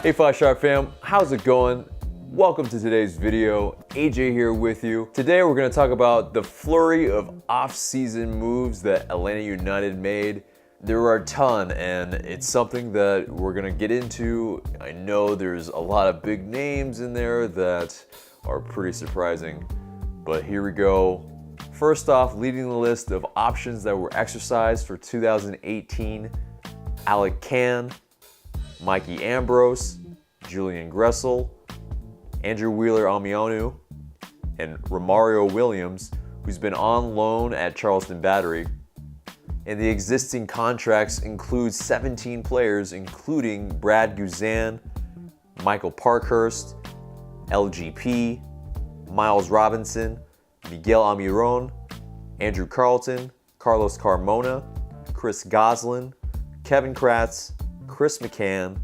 Hey 5 Sharp fam, how's it going? Welcome to today's video. AJ here with you. Today we're going to talk about the flurry of off-season moves that Atlanta United made. There are a ton, and it's something that we're going to get into. I know there's a lot of big names in there that are pretty surprising, but here we go. First off, leading the list of options that were exercised for 2018, Alec Can, Mikey Ambrose, Julian Gressel, Andrew Wheeler-Amionu, and Romario Williams, who's been on loan at Charleston Battery. And the existing contracts include 17 players, including Brad Guzan, Michael Parkhurst, LGP, Miles Robinson, Miguel Almiron, Andrew Carlton, Carlos Carmona, Chris Goslin, Kevin Kratz, Chris McCann,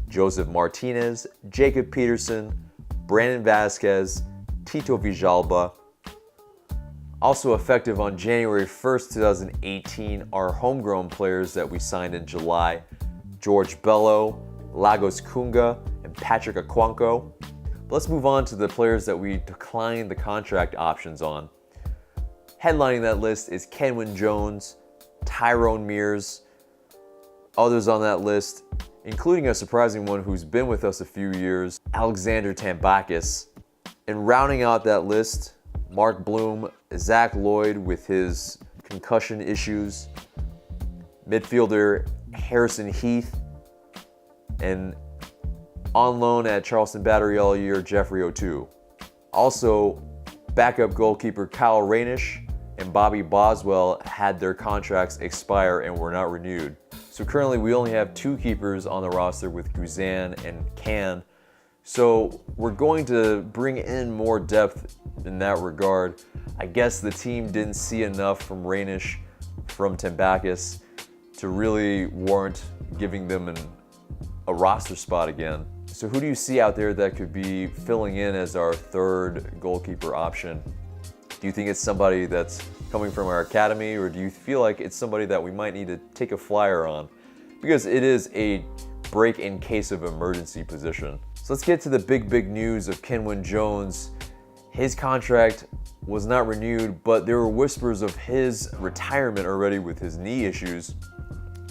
Joseph Martinez, Jacob Peterson, Brandon Vasquez, Tito Villalba. Also effective on January 1st, 2018 are homegrown players that we signed in July: George Bello, Lagos Kunga, and Patrick Akwanko. Let's move on to the players that we declined the contract options on. Headlining that list is Kenwyne Jones, Tyrone Mears. Others on that list, including a surprising one who's been with us a few years, Alexander Tambakis. And rounding out that list, Mark Bloom, Zach Lloyd with his concussion issues, midfielder Harrison Heath, and on loan at Charleston Battery all year, Jeffrey O'Toole. Also, backup goalkeeper Kyle Rainish and Bobby Boswell had their contracts expire and were not renewed. So currently we only have two keepers on the roster with Guzan and Can. So we're going to bring in more depth in that regard. I guess the team didn't see enough from Rainish, from Tambakis, to really warrant giving them a roster spot again. So who do you see out there that could be filling in as our third goalkeeper option? Do you think it's somebody that's coming from our academy, or do you feel like it's somebody that we might need to take a flyer on? Because it is a break in case of emergency position. So let's get to the big news of Kenwyne Jones. His contract was not renewed, but there were whispers of his retirement already with his knee issues.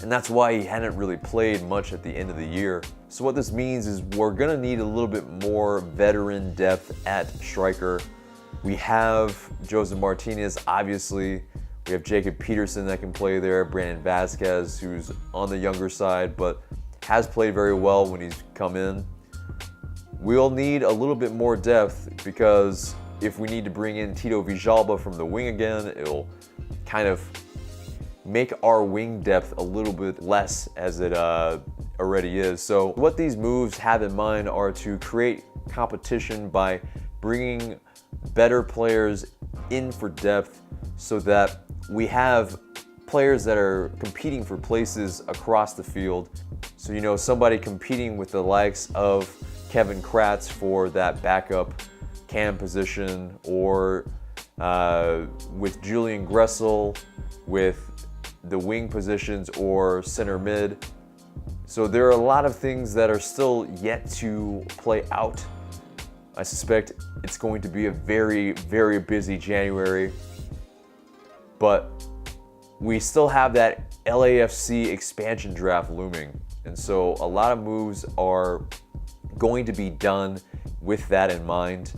And that's why he hadn't really played much at the end of the year. So what this means is we're gonna need a little bit more veteran depth at striker. We have Joseph Martinez, obviously. We have Jacob Peterson that can play there, Brandon Vasquez, who's on the younger side, but has played very well when he's come in. We'll need a little bit more depth, because if we need to bring in Tito Villalba from the wing again, it'll kind of make our wing depth a little bit less as it already is. So what these moves have in mind are to create competition by bringing better players in for depth, so that we have players that are competing for places across the field. So, you know, somebody competing with the likes of Kevin Kratz for that backup cam position, or with Julian Gressel with the wing positions or center mid. So there are a lot of things that are still yet to play out. I suspect it's going to be a very busy January, but we still have that LAFC expansion draft looming. And so a lot of moves are going to be done with that in mind.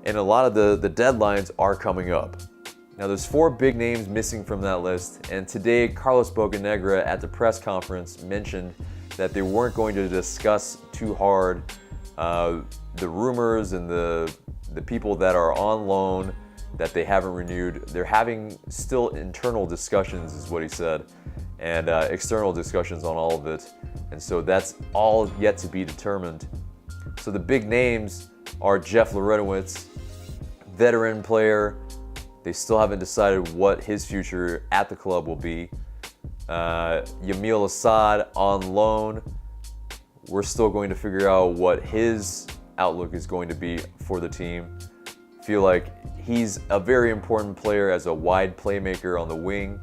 And a lot of the deadlines are coming up. Now there's 4 big names missing from that list. And today, Carlos Bocanegra at the press conference mentioned that they weren't going to discuss too hard the rumors and the people that are on loan that they haven't renewed. They're having still internal discussions, is what he said, and external discussions on all of it. And so that's all yet to be determined. So the big names are Jeff Larentowicz, veteran player. They still haven't decided what his future at the club will be. Yamil Assad on loan. We're still going to figure out what his outlook is going to be for the team. Feel like he's a very important player as a wide playmaker on the wing.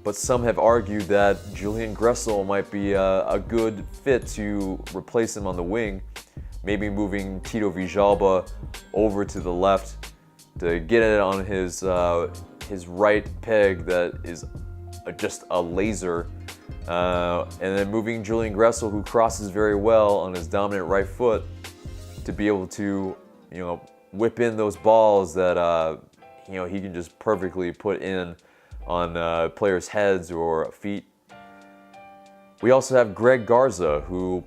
but some have argued that Julian Gressel might be a good fit to replace him on the wing, maybe moving Tito Villalba over to the left to get it on his right peg that is just a laser, and then moving Julian Gressel, who crosses very well on his dominant right foot, to be able to, whip in those balls that he can just perfectly put in on players' heads or feet. We also have Greg Garza, who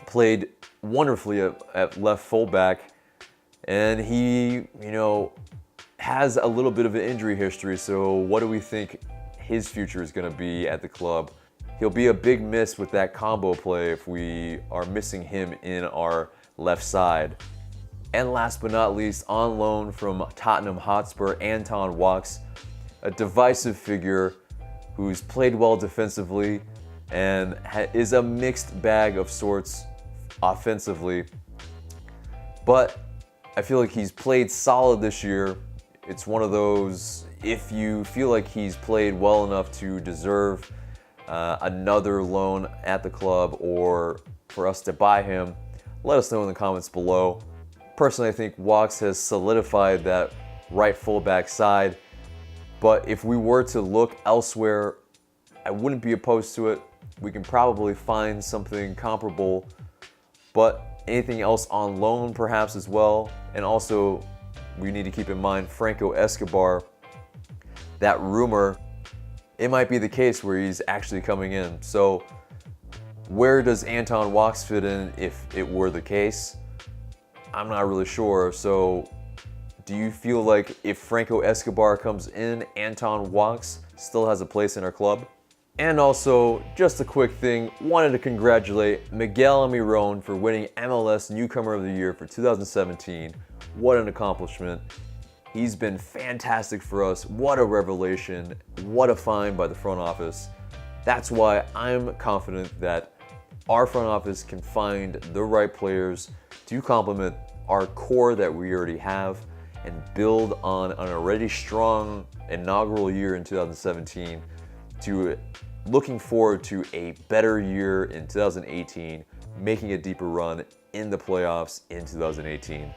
played wonderfully at left fullback, and he, has a little bit of an injury history. So what do we think his future is going to be at the club? He'll be a big miss with that combo play if we are missing him in our left side. And last but not least, on loan from Tottenham Hotspur, Anton Walkes, a divisive figure who's played well defensively and is a mixed bag of sorts offensively. But I feel like he's played solid this year. It's one of those, if you feel like he's played well enough to deserve another loan at the club or for us to buy him, let us know in the comments below. Personally, I think Walkes has solidified that right fullback side, but if we were to look elsewhere, I wouldn't be opposed to it. We can probably find something comparable, but anything else on loan perhaps as well. And also, we need to keep in mind Franco Escobar, that rumor, it might be the case where he's actually coming in. So where does Anton Walkes fit in if it were the case? I'm not really sure. So do you feel like if Franco Escobar comes in, Anton Walkes still has a place in our club? And also, just a quick thing, wanted to congratulate Miguel Almiron for winning MLS Newcomer of the Year for 2017. What an accomplishment. He's been fantastic for us. What a revelation. What a find by the front office. That's why I'm confident that our front office can find the right players to complement our core that we already have and build on an already strong inaugural year in 2017 to looking forward to a better year in 2018, making a deeper run in the playoffs in 2018.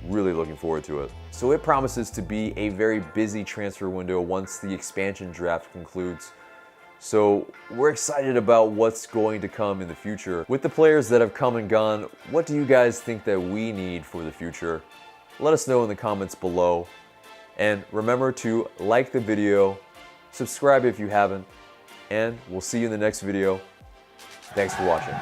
Really looking forward to it. So it promises to be a very busy transfer window once the expansion draft concludes. So we're excited about what's going to come in the future. With the players that have come and gone, what do you guys think that we need for the future? Let us know in the comments below. And remember to like the video, subscribe if you haven't, and we'll see you in the next video. Thanks for watching.